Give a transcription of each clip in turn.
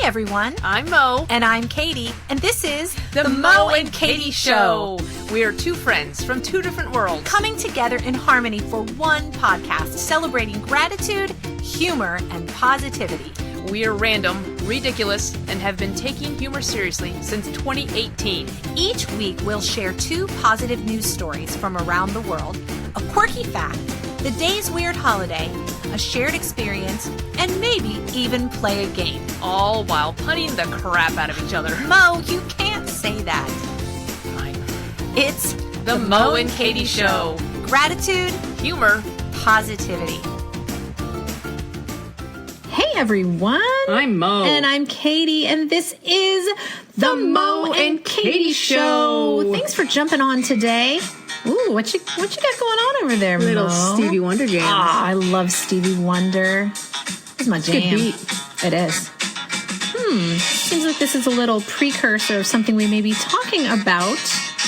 everyone. I'm Mo. And I'm Katy. And this is The Mo and Katy Show. We are two friends from two different worlds coming together in harmony for one podcast celebrating gratitude, humor, and positivity. We are random, ridiculous, and have been taking humor seriously since 2018. Each week, we'll share two positive news stories from around the world, a quirky fact, the day's weird holiday, a shared experience, and maybe even play a game. All while punning the crap out of each other. Mo, you can't say that. Fine. It's The Mo and Katy Show. Gratitude, Humor, positivity. Hey everyone. I'm Mo. And I'm Katy, and this is the Mo and Katy Show. Thanks for jumping on today. Ooh, what you got going on over there, Little Mo? Stevie Wonder jam. Ah, I love Stevie Wonder. It's my jam. Good beat. It is. Seems like this is a little precursor of something we may be talking about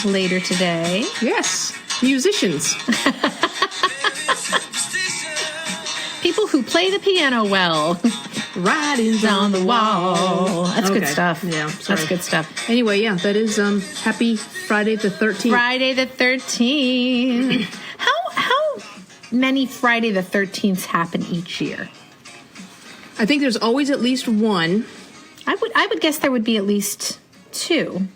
later today. Yes, musicians. People who play the piano well. Writings On the wall. That's good stuff. Yeah, sorry. That's good stuff. Anyway, yeah, that is happy Friday the 13th. Friday the 13th. How many Friday the 13ths happen each year? I think there's always at least one. I would guess there would be at least two.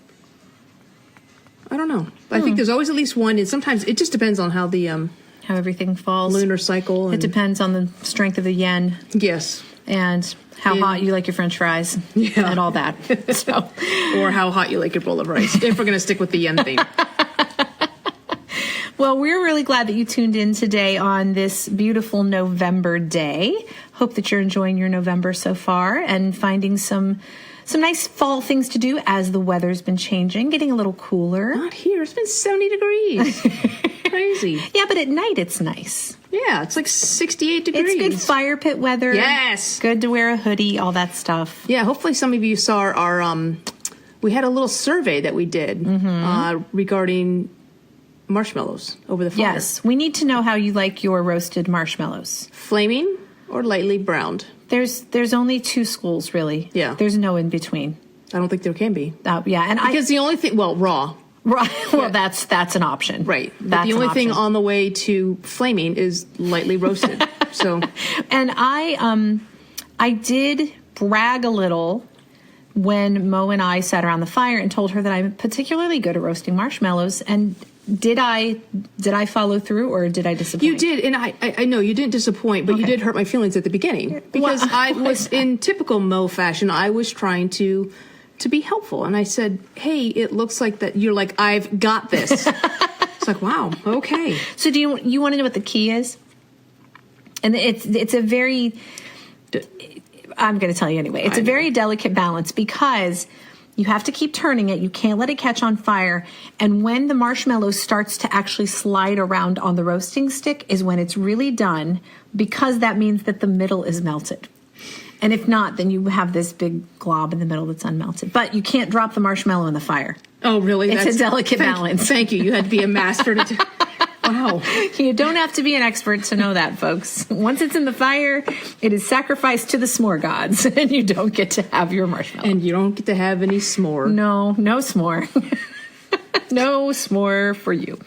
I don't know. I think there's always at least one, and sometimes it just depends on how the How everything falls. lunar cycle. It And, depends on the strength of the yen yes. and how Yeah. hot you like your French fries Yeah. and all that. So, Or how hot you like your bowl of rice, if we're going to stick with the yen theme. well, we're really glad that you tuned in today on this beautiful November day. Hope that you're enjoying your November so far and finding some nice fall things to do as the weather's been changing, getting a little cooler. Not here. It's been 70 degrees. Crazy. Yeah, but at night it's nice. Yeah, it's like 68 degrees. It's good fire pit weather. Yes. Good to wear a hoodie, all that stuff. Yeah, hopefully some of you saw our we had a little survey that we did regarding marshmallows over the fire. Yes, we need to know how you like your roasted marshmallows. Flaming or lightly browned. There's only two schools, really. Yeah. There's no in between. I don't think there can be. Yeah, and Because the only thing, raw. right, well, that's an option. Right. But That's the only an thing option. on the way to flaming is lightly roasted. So, And I did brag a little when Mo and I sat around the fire and told her that I'm particularly good at roasting marshmallows. And did I follow through, or did I disappoint? you did, and I know you didn't disappoint, but you Okay. did hurt my feelings at the beginning. Because Well, I was, in typical Mo fashion, I was trying to be helpful. And I said, hey, it looks like that you're like, I've got this. It's like, wow, okay. So do you want to know what the key is? And it's a very, I'm going to tell you anyway. It's a very delicate balance because you have to keep turning it. You can't let it catch on fire. And when the marshmallow starts to actually slide around on the roasting stick is when it's really done, because that means that the middle is melted. And if not, then you have this big glob in the middle that's unmelted. But you can't drop the marshmallow in the fire. Oh, really? It's a delicate balance. Thank you. You had to be a master to wow. You don't have to be an expert to know that, folks. Once it's in the fire, it is sacrificed to the s'more gods, and you don't get to have your marshmallow. And you don't get to have any s'more. No s'more. No s'more for you.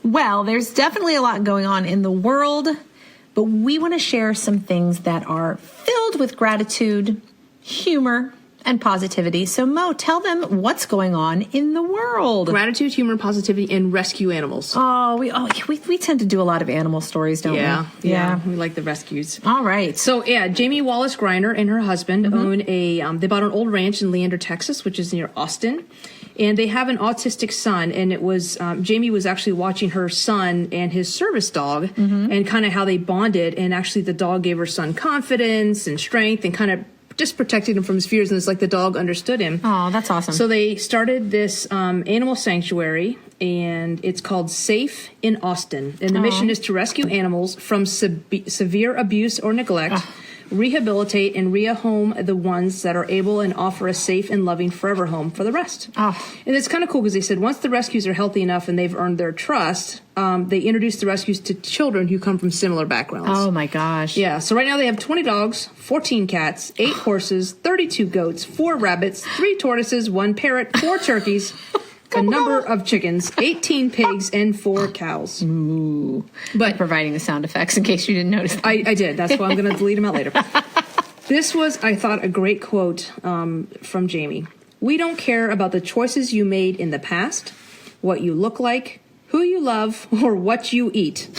Well, there's definitely a lot going on in the world, but we want to share some things that are filled with gratitude, humor, and positivity. So, Mo, tell them what's going on in the world. Gratitude, humor, positivity, and rescue animals. We tend to do a lot of animal stories, don't we? Yeah. We like the rescues. All right. So, yeah, Jamie Wallace Griner and her husband own they bought an old ranch in Leander, Texas, which is near Austin. And they have an autistic son, and it was Jamie was actually watching her son and his service dog, and kind of how they bonded. And actually, the dog gave her son confidence and strength, and kind of just protected him from his fears. And it's like the dog understood him. Oh, that's awesome. So they started this animal sanctuary, and it's called Safe in Austin. And the mission is to rescue animals from severe abuse or neglect rehabilitate, and rehome the ones that are able and offer a safe and loving forever home for the rest. Oh. And it's kind of cool because they said once the rescues are healthy enough and they've earned their trust, they introduce the rescues to children who come from similar backgrounds. Oh my gosh. Yeah, so right now they have 20 dogs, 14 cats, 8 horses, 32 goats, 4 rabbits, 3 tortoises, 1 parrot, 4 turkeys, a number of chickens, 18 pigs, and 4 cows. Ooh. But I'm providing the sound effects in case you didn't notice that. I did. That's why I'm going to delete them out later. This was, I thought, a great quote from Jamie. We don't care about the choices you made in the past, what you look like, who you love, or what you eat.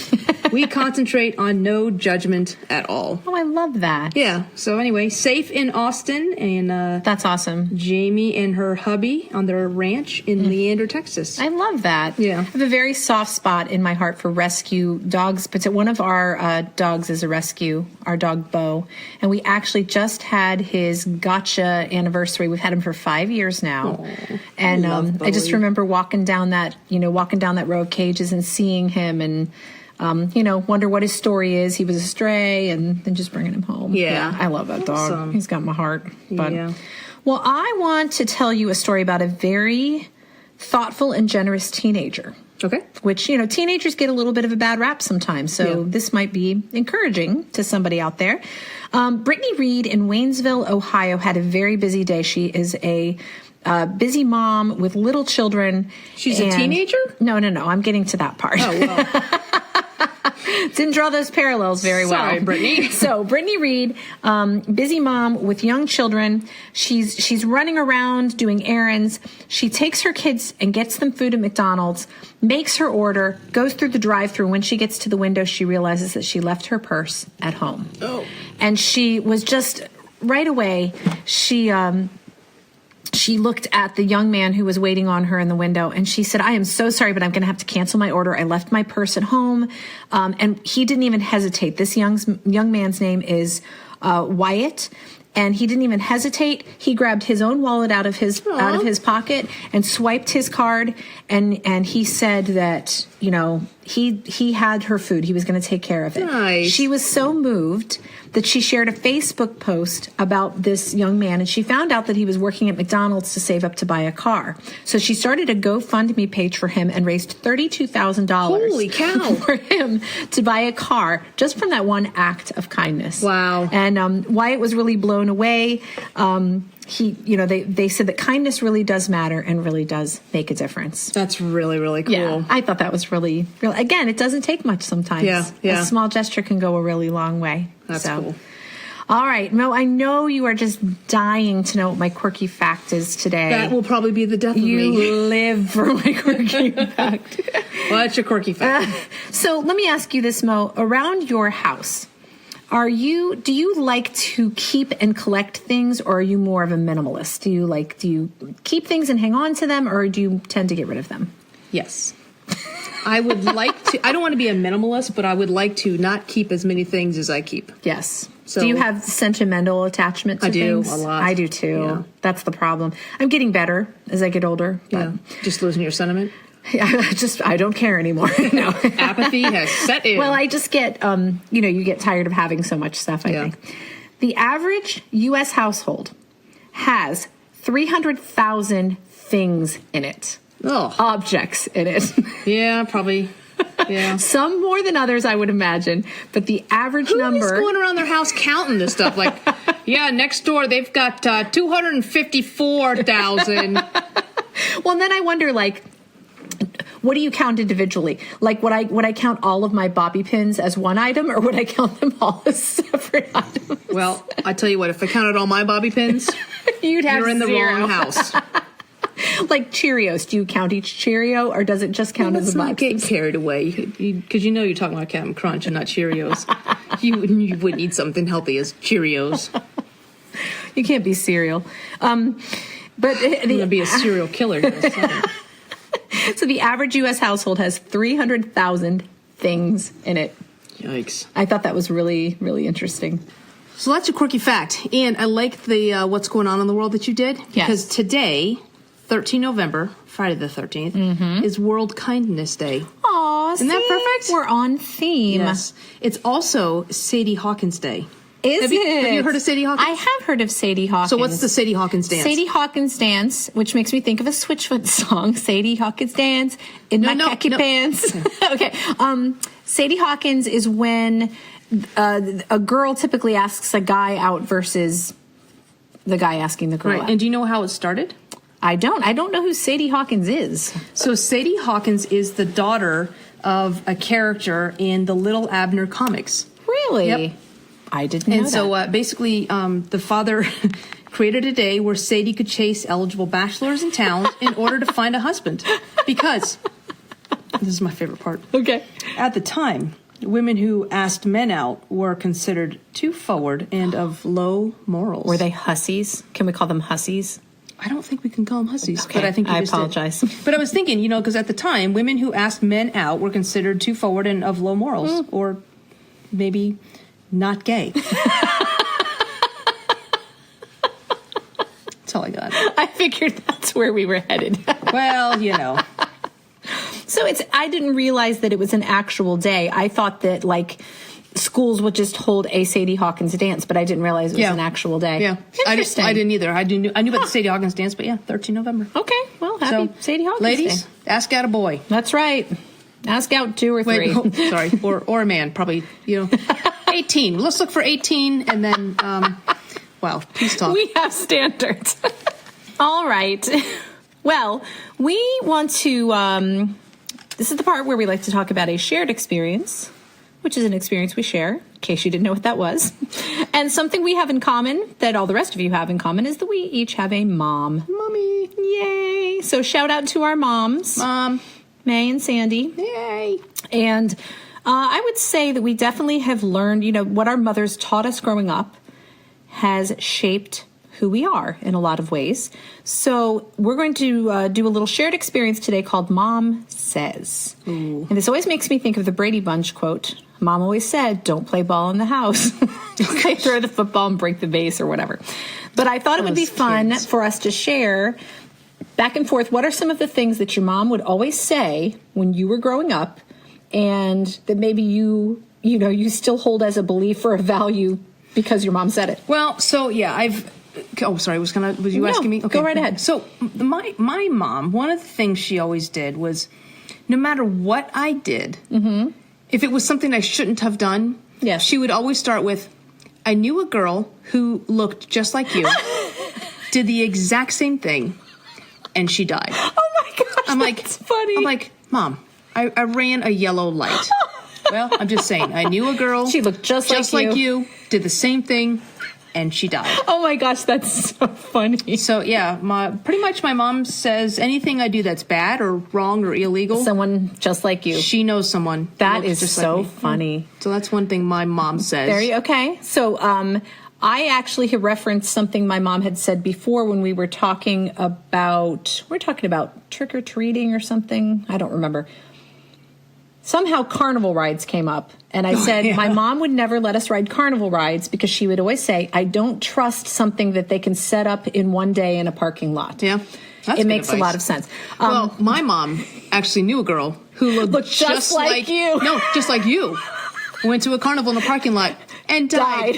We concentrate on no judgment at all. Oh, I love that. Yeah. So anyway, safe in Austin, and That's awesome. Jamie and her hubby on their ranch in Leander, Texas. I love that. Yeah. I have a very soft spot in my heart for rescue dogs. But one of our dogs is a rescue, our dog Bo. And we actually just had his gotcha anniversary. We've had him for 5 years now. Aww, and love I just Bowie. remember walking down that row of cages and seeing him and wonder what his story is. He was a stray, and then just bringing him home. Yeah. I love that dog. Awesome. He's got my heart. But, Yeah. Well, I want to tell you a story about a very thoughtful and generous teenager. Okay. Which, teenagers get a little bit of a bad rap sometimes. So this might be encouraging to somebody out there. Brittany Reed in Waynesville, Ohio, had a very busy day. She is a busy mom with little children. She's a teenager? No. I'm getting to that part. Oh, well. Didn't draw those parallels very well. Sorry, Brittany. So Brittany Reed, busy mom with young children. She's running around doing errands. She takes her kids and gets them food at McDonald's, makes her order, goes through the drive-thru. When she gets to the window, she realizes that she left her purse at home. Oh. And she was just, right away, she looked at the young man who was waiting on her in the window, and she said, I am so sorry, but I'm going to have to cancel my order. I left my purse at home. And he didn't even hesitate. This young man's name is Wyatt. And he didn't even hesitate. He grabbed his own wallet out of his pocket and swiped his card. And he said that, he had her food. He was going to take care of it. Nice. She was so moved that she shared a Facebook post about this young man, and she found out that he was working at McDonald's to save up to buy a car. So she started a GoFundMe page for him and raised $32,000 Holy cow. for him to buy a car just from that one act of kindness. Wow. And Wyatt was really blown away. They said that kindness really does matter and really does make a difference. That's really, really cool. Yeah, I thought that was really, again, it doesn't take much sometimes. Yeah. A small gesture can go a really long way. That's cool. All right, Mo, I know you are just dying to know what my quirky fact is today. That will probably be the death of You me. live for my quirky fact. Well, that's your quirky fact. So let me ask you this, Mo. Around your house, do you like to keep and collect things, or are you more of a minimalist? Do you keep things and hang on to them, or do you tend to get rid of them? Yes. I would like to, I don't want to be a minimalist, but I would like to not keep as many things as I keep. Yes. So- do you have sentimental attachment to I do, things? a lot. I do too. Yeah. That's the problem. I'm getting better as I get older. But Yeah. Just losing your sentiment. I don't care anymore. No. Apathy has set in. Well, I just get, you get tired of having so much stuff, I think. The average U.S. household has 300,000 things in it. Oh. Objects in it. Yeah, probably. Yeah. Some more than others, I would imagine. But the average number... Who's going around their house counting this stuff? Like, yeah, next door they've got 254,000. Well, and then I wonder, what do you count individually? Like, would I count all of my bobby pins as one item, or would I count them all as separate items? Well, I tell you what, if I counted all my bobby pins, You're in the zero. wrong house. Like Cheerios, do you count each Cheerio, or does it just count as Let's a not box? get carried away, because you're talking about Captain Crunch and not Cheerios. you wouldn't eat something healthy as Cheerios. You can't be cereal. But I'm going to be a serial killer here in a second. So the average U.S. household has 300,000 things in it. Yikes. I thought that was really, really interesting. So that's a quirky fact. And I like the what's going on in the world that you did. Yes. Because today, 13 November, Friday the 13th, is World Kindness Day. Aw, Isn't that perfect? We're on theme. Yes. It's also Sadie Hawkins Day. Is Have it? you heard of Sadie Hawkins? I have heard of Sadie Hawkins. So what's the Sadie Hawkins dance? Sadie Hawkins dance, which makes me think of a Switchfoot song. Sadie Hawkins dance in my khaki pants. Okay. Sadie Hawkins is when a girl typically asks a guy out versus the guy asking the girl Right. out. And do you know how it started? I don't know who Sadie Hawkins is. So Sadie Hawkins is the daughter of a character in the Little Abner comics. Really? Yep. I didn't know And that. so basically, the father created a day where Sadie could chase eligible bachelors in town in order to find a husband. Because, this is my favorite part. Okay. At the time, women who asked men out were considered too forward and of low morals. Were they hussies? Can we call them hussies? I don't think we can call them hussies, Okay, but I think you I just did. apologize. But I was thinking, because at the time, women who asked men out were considered too forward and of low morals, or maybe not gay. That's all I got. I figured that's where we were headed. Well, So I didn't realize that it was an actual day. I thought that schools would just hold a Sadie Hawkins dance, but I didn't realize it was an actual day. Yeah. Interesting. I didn't either. I knew about the Sadie Hawkins dance, but 13 November. Okay, well, happy Sadie Hawkins ladies, Day. ask out a boy. That's right. Ask out 2 or 3. Wait, sorry, or a man, probably, 18. Let's look for 18, and then, wow, peace talk. We have standards. All right. Well, we want to, this is the part where we like to talk about a shared experience, which is an experience we share, in case you didn't know what that was. And something we have in common that all the rest of you have in common is that we each have a mom. Mommy. Yay. So shout out to our moms. Mom. May and Sandy. Yay. And I would say that we definitely have learned, what our mothers taught us growing up has shaped who we are in a lot of ways. So we're going to do a little shared experience today called Mom Says. Ooh. And this always makes me think of the Brady Bunch quote. Mom always said, don't play ball in the house. Don't say throw the football and break the vase or whatever. But I thought it would be fun for us to share back and forth. What are some of the things that your mom would always say when you were growing up and that maybe you still hold as a belief or a value because your mom said it? Well, so sorry, was you asking me? Okay. Go right ahead. So my mom, one of the things she always did was no matter what I did, if it was something I shouldn't have done, yes, she would always start with, I knew a girl who looked just like you, did the exact same thing, and she died. Oh my gosh, that's funny. I'm like, Mom, I ran a yellow light. Well, I'm just saying, I knew a girl. She looked just like you, did the same thing, and she died. Oh my gosh, that's so funny. So yeah, pretty much my mom says anything I do that's bad or wrong or illegal, Someone just like you. she knows someone. That who is looks just so like me. funny. So that's one thing my mom says. Okay. So I actually have referenced something my mom had said before when we were talking about trick or treating or something. I don't remember. Somehow carnival rides came up, and I said my mom would never let us ride carnival rides because she would always say, I don't trust something that they can set up in one day in a parking lot. Yeah. That's It good makes a advice. lot of sense. Well, my mom actually knew a girl who looked just like you. No, just like you. Went to a carnival in the parking lot and died.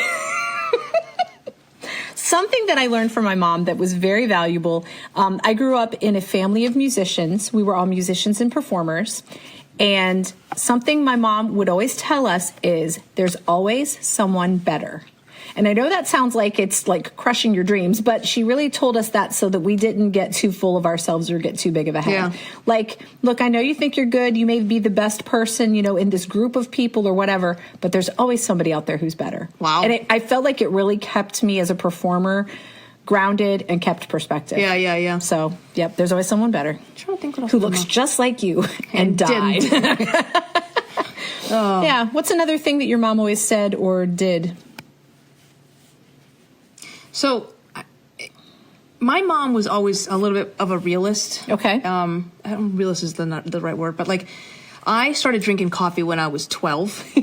Something that I learned from my mom that was very valuable. I grew up in a family of musicians. We were all musicians and performers. And something my mom would always tell us is there's always someone better. And I know that sounds like it's like crushing your dreams, but she really told us that so that we didn't get too full of ourselves or get too big of a head. Yeah. Like, look, I know you think you're good. You may be the best person, in this group of people or whatever, but there's always somebody out there who's better. Wow. And I felt like it really kept me as a performer grounded and kept perspective. Yeah. So, yep, there's always someone better I'm trying to think what else who my looks mom- just like you and died. Yeah. What's another thing that your mom always said or did? So, my mom was always a little bit of a realist. Okay. I don't realist is not the right word, but I started drinking coffee when I was 12,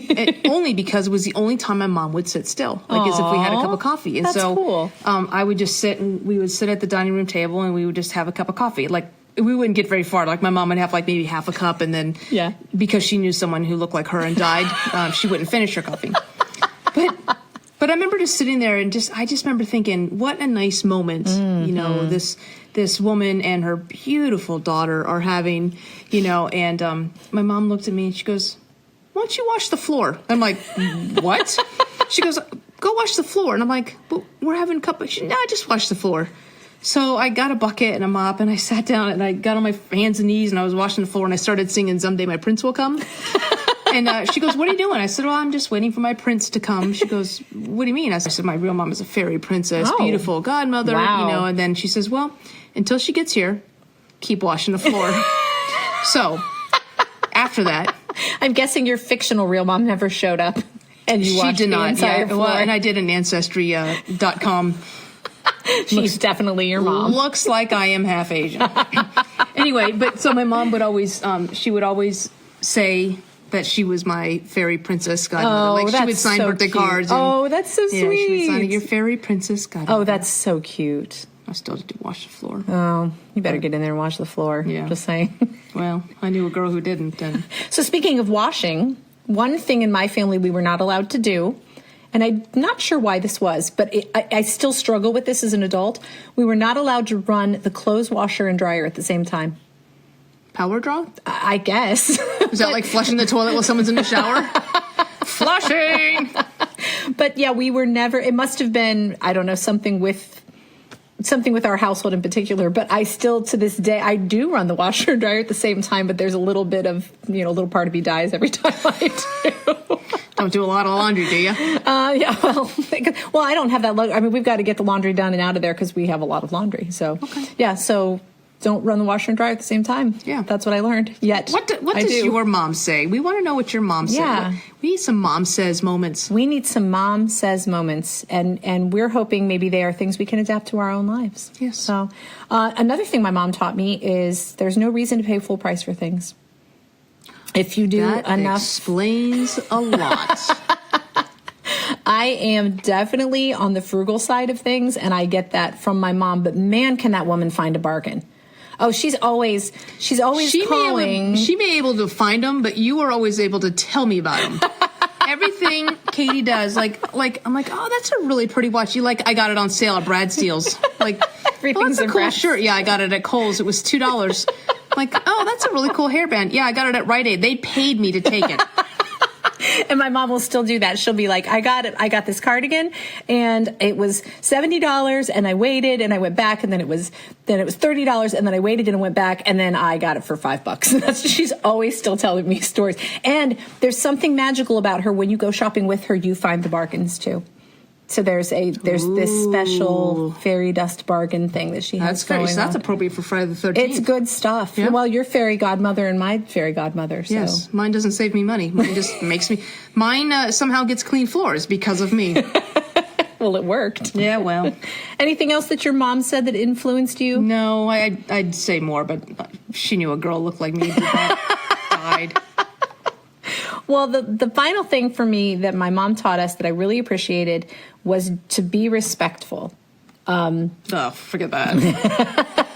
only because it was the only time my mom would sit still, as if we had a cup of coffee. And That's so cool. I would just sit and we would sit at the dining room table and we would just have a cup of coffee. We wouldn't get very far. My mom would have maybe half a cup, and then because she knew someone who looked like her and died, she wouldn't finish her coffee. But But I remember just sitting there and I just remember thinking, what a nice moment, you know, this woman and her beautiful daughter are having, you know, and my mom looked at me and she goes, why don't you wash the floor? I'm like, what? She goes, go wash the floor. And I'm like, but we're having a cup of, no, just wash the floor. So I got a bucket and a mop and I sat down and I got on my hands and knees and I was washing the floor and I started singing Someday My Prince Will Come. And she goes, what are you doing? I said, well, I'm just waiting for my prince to come. She goes, what do you mean? I said, my real mom is a fairy princess, beautiful godmother, wow. you know. And then she says, well, until she gets here, keep washing the floor. So after that. I'm guessing your fictional real mom never showed up. And you watched did the not. entire floor. Well, and I did an Ancestry.com. She's definitely your mom. Looks like I am half Asian. Anyway, but so my mom would always, she would always say that she was my fairy princess godmother. Like she would sign birthday cards. And, that's so sweet. Yeah, she would sign your fairy princess godmother. Oh, that's so cute. I still did wash the floor. Oh, you better get in there and wash the floor. Yeah. Just saying. Well, I knew a girl who didn't. And So speaking of washing, one thing in my family we were not allowed to do, and I'm not sure why this was, but I still struggle with this as an adult. We were not allowed to run the clothes washer and dryer at the same time. power draw? I guess. Is that like flushing the toilet while someone's in the shower? Flushing! But yeah, we were never, it must have been, I don't know, something with our household in particular, but I still, to this day, I do run the washer and dryer at the same time, but there's a little bit of, you know, a little part of me dies every time I do. Don't do a lot of laundry, do you? Yeah, well, I don't have that. I mean, we've got to get the laundry done and out of there because we have a lot of laundry. So, yeah, so don't run the washer and dryer at the same time. Yeah. That's what I learned. Yet, What does your mom say? We want to know what your mom said. Yeah. We need some mom says moments. We need some mom says moments, and we're hoping maybe they are things we can adapt to our own lives. Yes. So, another thing my mom taught me is there's no reason to pay full price for things. If you do that enough, explains a lot. I am definitely on the frugal side of things, and I get that from my mom. But man, can that woman find a bargain? Oh, she's always calling. She may be able to find them, but you are always able to tell me about them. Everything Katy does, like I'm like, oh, that's a really pretty watch. You like? I got it on sale at Brad Steele's. Like, Everything's that's a in cool Brad. shirt. Yeah, I got it at Kohl's. It was $2. Like, oh, that's a really cool hairband. Yeah, I got it at Rite Aid. They paid me to take it. And my mom will still do that. She'll be like, I got this cardigan and it was $70 and I waited and I went back and then it was $30 and then I waited and went back and then I got it for $5. She's always still telling me stories. And there's something magical about her. When you go shopping with her, you find the bargains too. So there's this special fairy dust bargain thing that she has going on. That's appropriate for Friday the 13th. It's good stuff. Yeah. Well, your fairy godmother and my fairy godmother. So. Yes, mine doesn't save me money. Mine just makes me. Mine somehow gets clean floors because of me. Well, it worked. Yeah, well. Anything else that your mom said that influenced you? No, I'd say more, but she knew a girl looked like me that died. Well, the final thing for me that my mom taught us that I really appreciated was to be respectful. Oh, forget that.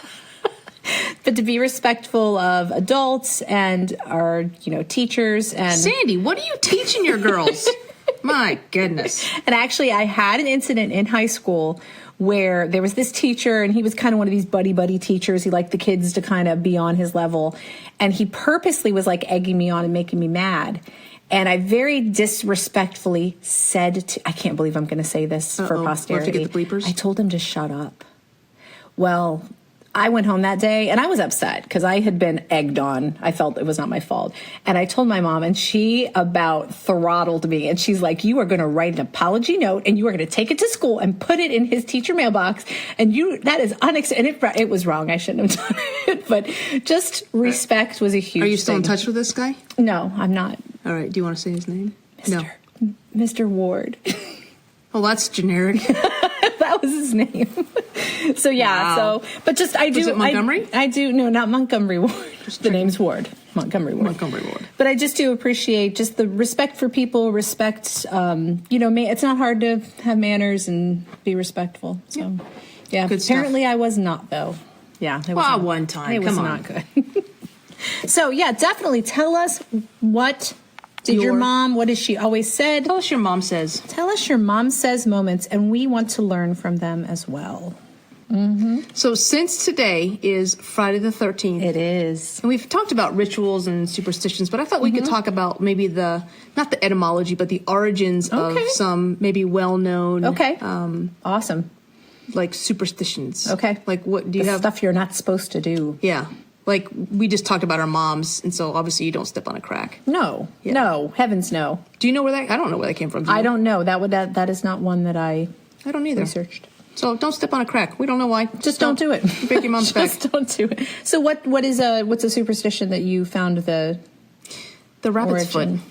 But to be respectful of adults and our, teachers and Sandy, what are you teaching your girls? My goodness. And actually, I had an incident in high school where there was this teacher, and he was kind of one of these buddy buddy teachers. He liked the kids to kind of be on his level, and he purposely was like egging me on and making me mad. And I very disrespectfully said to, I can't believe I'm going to say this for posterity. We'll have to get the bleepers. I told him to shut up. Well, I went home that day and I was upset because I had been egged on. I felt it was not my fault. And I told my mom, and she about throttled me. And she's like, you are going to write an apology note and you are going to take it to school and put it in his teacher mailbox. And that is unacceptable. It was wrong. I shouldn't have done it. But just respect was a huge thing. Are you still in touch with this guy? No, I'm not. All right. Do you want to say his name? Mr. Ward. Well, that's generic. That was his name. So yeah, Wow. but just I do. Was it Montgomery? I do. No, not Montgomery Ward. The name's Ward. Montgomery Ward. Montgomery Ward. But I just do appreciate just the respect for people. Respect. It's not hard to have manners and be respectful. So yeah. Good stuff. Apparently, I was not though. Yeah. It was not, one time. It was Come on. not good. So yeah, definitely tell us what Did your mom, what has she always said? Tell us your mom says. Tell us your mom says moments, and we want to learn from them as well. So since today is Friday the 13th. It is. And we've talked about rituals and superstitions, but I thought we could talk about maybe not the etymology, but the origins of some maybe well-known. Okay. Awesome. Like superstitions. Okay. Like what do you The have? stuff you're not supposed to do. Yeah. Like we just talked about our moms, and so obviously you don't step on a crack. No. Yeah. No. Heavens no. Do you know where I don't know where that came from. I don't know. That is not one that I don't either. researched. So don't step on a crack. We don't know why. Just don't do it. Break your mom's back. Just don't do it. So what's a superstition that you found the rabbit's origin? foot.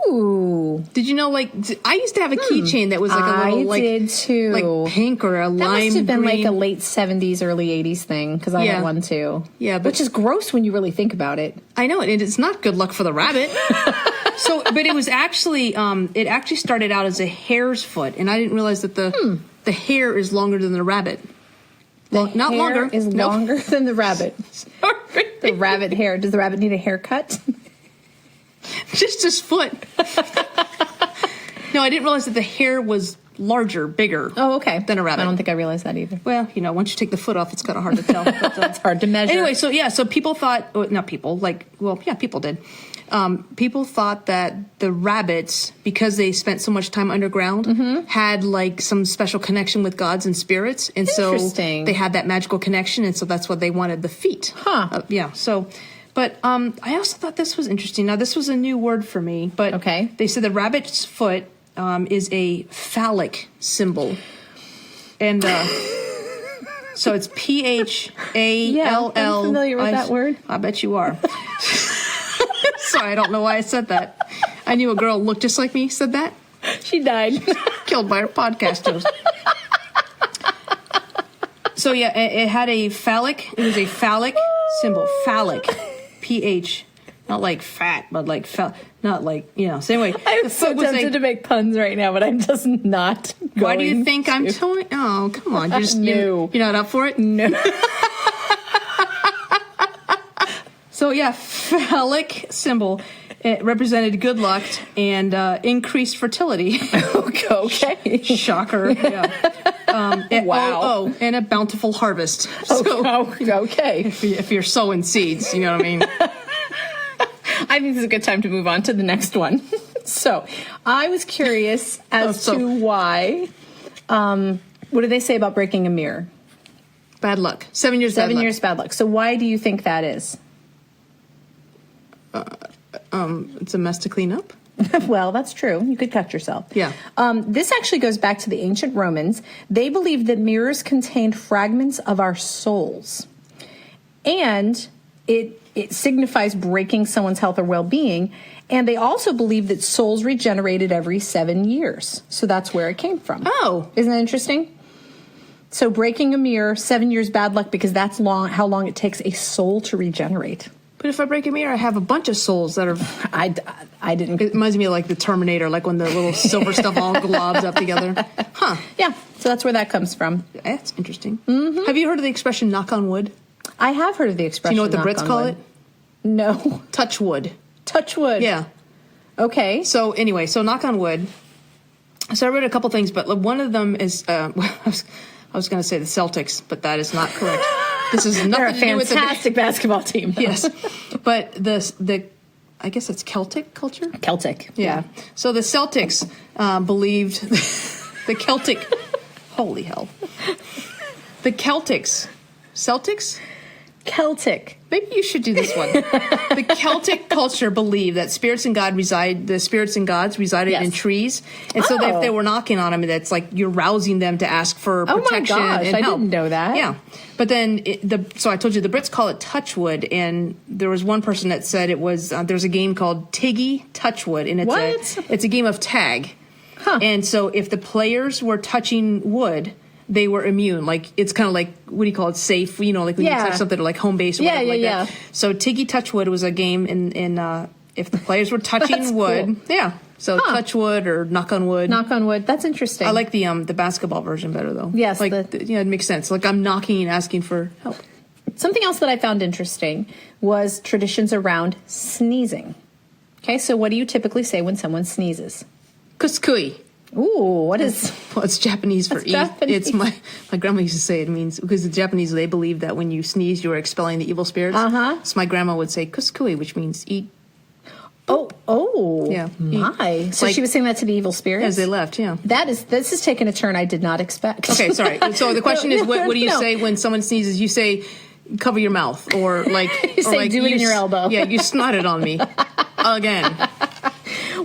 Ooh. Did you know, like, I used to have a keychain that was like a little, like, did too. like pink or a lime That must have been green. like a late 70s, early 80s thing, because I had one too. Yeah, but which is gross when you really think about it. I know, and it's not good luck for the rabbit. But it was actually, it actually started out as a hare's foot, and I didn't realize that the hare is longer than the rabbit. Well, not Hair longer. is Nope. longer than the rabbit. Sorry. The rabbit hair. Does the rabbit need a haircut? Just his foot. No, I didn't realize that the hair was larger, bigger. Oh, okay. Than a rabbit. I don't think I realized that either. Well, once you take the foot off, it's kind of hard to tell. But, It's hard to measure. Anyway, so people thought, not people, people did. People thought that the rabbits, because they spent so much time underground, had like some special connection with gods and spirits, and so Interesting. they had that magical connection, and so that's what they wanted the feet. Huh. Yeah. So, but I also thought this was interesting. Now, this was a new word for me, but Okay. they said the rabbit's foot is a phallic symbol, and so it's PHALL. Yeah, I'm familiar with that word. I bet you are. Sorry, I don't know why I said that. I knew a girl who looked just like me said that. She died. Killed by her podcast host. So yeah, it had a phallic. It was a phallic symbol. Phallic. PH. Not like fat, but like not like, So anyway, I'm the so foot was tempted to make puns right now, but I'm just not. Why do you going think to. I'm telling? Oh, come on! No. You're not up for it. No. So yeah, phallic symbol. It represented good luck and increased fertility. Okay. Shocker. Yeah. Wow. And a bountiful harvest. So Okay. if you're sowing seeds, you know what I mean. I think this is a good time to move on to the next one. So, I was curious as to why. What do they say about breaking a mirror? Bad luck. 7 years. 7 years bad luck. So, why do you think that is? It's a mess to clean up. Well, that's true. You could cut yourself. Yeah. This actually goes back to the ancient Romans. They believed that mirrors contained fragments of our souls, and it signifies breaking someone's health or well-being. And they also believed that souls regenerated every 7 years. So that's where it came from. Oh. Isn't that interesting? So breaking a mirror, 7 years bad luck, because that's how long it takes a soul to regenerate. But if I break a mirror, I have a bunch of souls that are. I didn't. It reminds me of like the Terminator, like when the little silver stuff all globs up together. Huh. Yeah. So that's where that comes from. That's interesting. Mm-hmm. Have you heard of the expression "knock on wood"? I have heard of the expression. Do you know what the Brits call it? No. Touch wood. Touch wood. Yeah. Okay. So anyway, knock on wood. So I read a couple things, but one of them is I was going to say the Celtics, but that is not correct. This is nothing They're a to do with fantastic basketball team. Yes, but the I guess it's Celtic culture. Celtic. Yeah. So the Celtics believed the Celtic. Holy hell! The Celtics. Maybe you should do this one. The Celtic culture believed that the spirits and gods resided in trees, and so if they were knocking on them, that's like you're rousing them to ask for protection. Oh my gosh, and I help. didn't know that. Yeah, but then so I told you the Brits call it touchwood, and there was one person that said it was there's a game called Tiggy Touchwood, and it's a game of tag, and so if the players were touching wood, they were immune. Like, it's kind of like, what do you call it, safe, like when you touch something like home base or whatever like that. So Tiggy Touchwood was a game in if the players were touching wood. Cool. Yeah. So touch wood or knock on wood. Knock on wood. That's interesting. I like the basketball version better though. Yes. Like, it makes sense. Like I'm knocking and asking for help. Something else that I found interesting was traditions around sneezing. Okay, so what do you typically say when someone sneezes? Kuskui. Ooh, what is... Well, it's Japanese for That's eat. Japanese. It's my grandma used to say it means, because the Japanese, they believe that when you sneeze, you're expelling the evil spirits. So my grandma would say kuskui, which means eat. Oh, Yeah. my. So Like- she was saying that to the evil spirits? As they left, yeah. This is taking a turn I did not expect. Okay, sorry. So the question is, what do you No. say when someone sneezes? You say, cover your mouth, or like, You say, do it in your s- elbow. Yeah, you snotted on me again.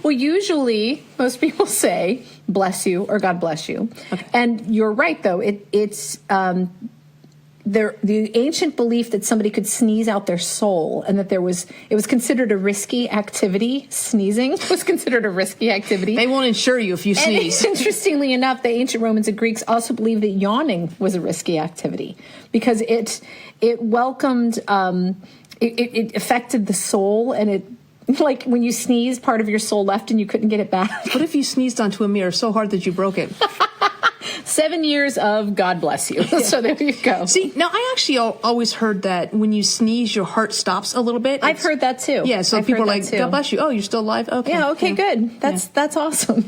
Well, usually most people say bless you or God bless you. Okay. And you're right, though. It's the ancient belief that somebody could sneeze out their soul, and that it was considered a risky activity. Sneezing was considered a risky activity. They won't insure you if you sneeze. And interestingly enough, the ancient Romans and Greeks also believed that yawning was a risky activity because it welcomed, it affected the soul, and it, like when you sneeze, part of your soul left and you couldn't get it back. What if you sneezed onto a mirror so hard that you broke it? 7 years of God bless you. So there you go. See, now I actually always heard that when you sneeze, your heart stops a little bit. I've heard that too. Yeah, so I've people are heard like, that too. God bless you. Oh, you're still alive? Okay. Yeah, okay, good. That's awesome.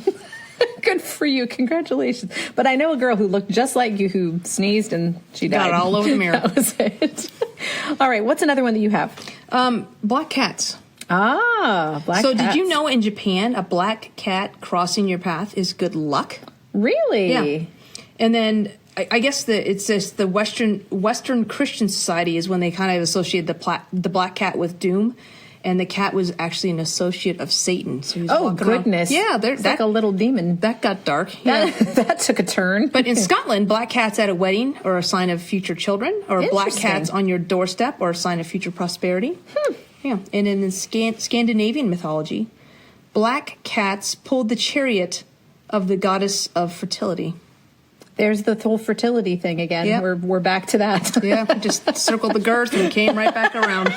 Good for you. Congratulations. But I know a girl who looked just like you who sneezed and she died. Got it all over the mirror. That was it. All right, what's another one that you have? Black cats. Ah, black So cats. did you know in Japan, a black cat crossing your path is good luck? Really? Yeah. And then I guess it's just the Western Christian society is when they kind of associate the black cat with doom, and the cat was actually an associate of Satan. So he's Oh, walking around- goodness. Yeah, It's like a little demon. that got dark. Yeah. That took a turn. But in Scotland, black cats at a wedding are a sign of future children, or black Interesting. cats on your doorstep are a sign of future prosperity. Yeah. And in Scandinavian mythology, black cats pulled the chariot of the goddess of fertility. There's the whole fertility thing again. Yep. We're back to that. Yeah, we just circled the girth and came right back around.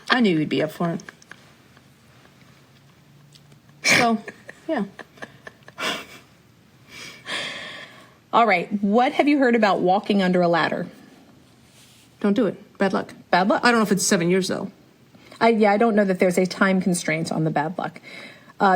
I knew you'd be up for it. So, yeah. All right. What have you heard about walking under a ladder? Don't do it. Bad luck. Bad luck. I don't know if it's 7 years, though. I don't know that there's a time constraint on the bad luck.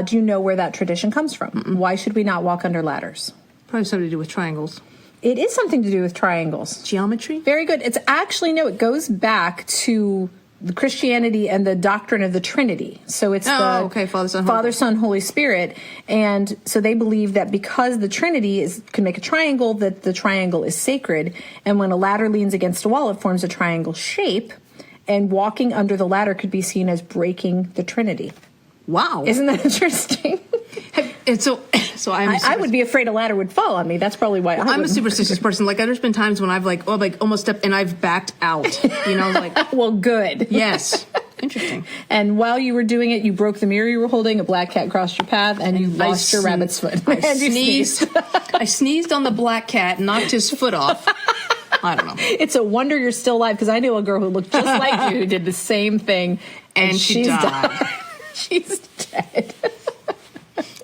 Do you know where that tradition comes from? Mm-mm. Why should we not walk under ladders? Probably something to do with triangles. It is something to do with triangles. Geometry? Very good. It's actually, no, it goes back to the Christianity and the doctrine of the Trinity. So it's Father, Son, Holy Spirit. And so they believe that because the Trinity can make a triangle, that the triangle is sacred. And when a ladder leans against a wall, it forms a triangle shape. And walking under the ladder could be seen as breaking the Trinity. Wow. Isn't that interesting? And so I would be afraid a ladder would fall on me. That's probably why I'm a superstitious person. Like, there's been times when I've almost stepped and I've backed out. You know, like. Well, good. Yes. Interesting. And while you were doing it, you broke the mirror you were holding. A black cat crossed your path, and you lost your rabbit's foot. I And you sneezed. I sneezed on the black cat, knocked his foot off. I don't know. It's a wonder you're still alive, because I knew a girl who looked just like you who did the same thing, And she died. She's dead.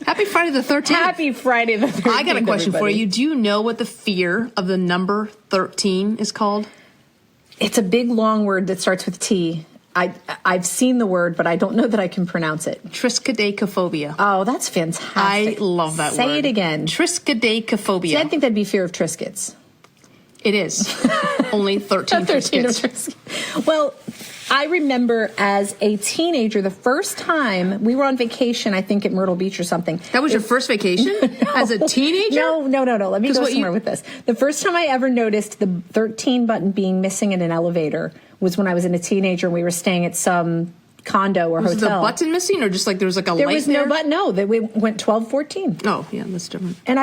Happy Friday the 13th. Happy Friday the 13th. I got a question for everybody. you. Do you know what the fear of the number 13 is called? It's a big, long word that starts with T. I've seen the word, but I don't know that I can pronounce it. Triskaidekaphobia. Oh, that's fantastic. I love that word. Say it again. Triskaidekaphobia. See, I think that'd be fear of Triscuits. It is. Only 13 Triscuits. Triscuits. Well, I remember as a teenager, the first time we were on vacation, I think at Myrtle Beach or something. That was your first vacation? As a teenager? No. Let me go somewhere with this. The first time I ever noticed the 13 button being missing in an elevator was when I was a teenager and we were staying at some condo or was hotel. Was the button missing, or just like there was like a light there? Was no button. No, we went 12, 14. Oh, yeah, that's different. And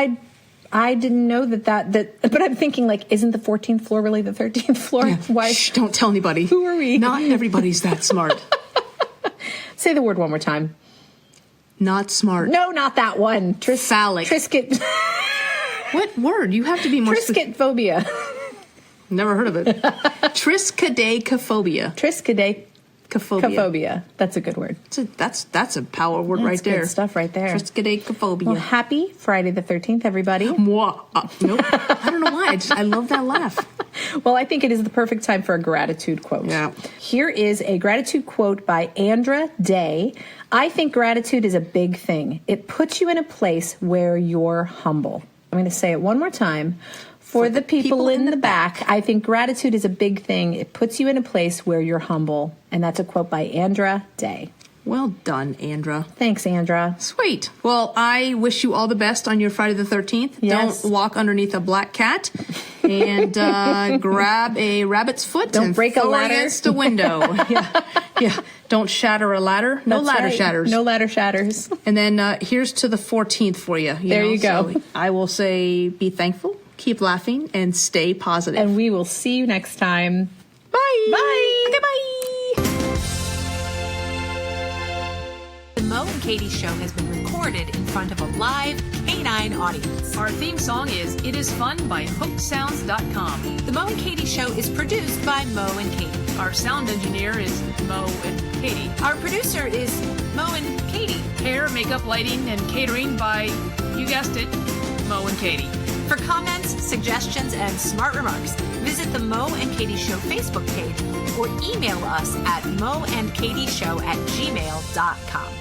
I didn't know that, but I'm thinking, like, isn't the 14th floor really the 13th floor? Yeah. Why? Shh, don't tell anybody. Who are we? Not everybody's that smart. Say the word one more time. Not smart. No, not that one. Phallic. Trisket. What word? You have to be more Trisket phobia. Never heard of it. Triskaidekaphobia. Triskaidekaphobia. That's a good word. That's a power word right there. Good stuff right there. Triskaidekaphobia. Well, happy Friday the 13th, everybody. Nope. I don't know why. I love that laugh. Well, I think it is the perfect time for a gratitude quote. Yeah. Here is a gratitude quote by Andra Day. I think gratitude is a big thing. It puts you in a place where you're humble. I'm going to say it one more time. For the people in the back, I think gratitude is a big thing. It puts you in a place where you're humble. And that's a quote by Andra Day. Well done, Andra. Thanks, Andra. Sweet. Well, I wish you all the best on your Friday the 13th. Yes. Don't walk underneath a black cat. And grab a rabbit's foot Don't and break a throw it ladder. against a window. Yeah. Don't shatter a ladder. No That's ladder right. shatters. No ladder shatters. And then here's to the 14th for you. There you go. So I will say be thankful, keep laughing, and stay positive. And we will see you next time. bye. Bye. Okay, bye. The Mo and Katy Show has been recorded in front of a live canine audience. Our theme song is It Is Fun by HookSounds.com. The Mo and Katy Show is produced by Mo and Katy. Our sound engineer is Mo and Katy. Our producer is Mo and Katy. Hair, makeup, lighting, and catering by, you guessed it, Mo and Katy. For comments, suggestions, and smart remarks, visit the Mo and Katy Show Facebook page or email us at moandkatyshow@gmail.com.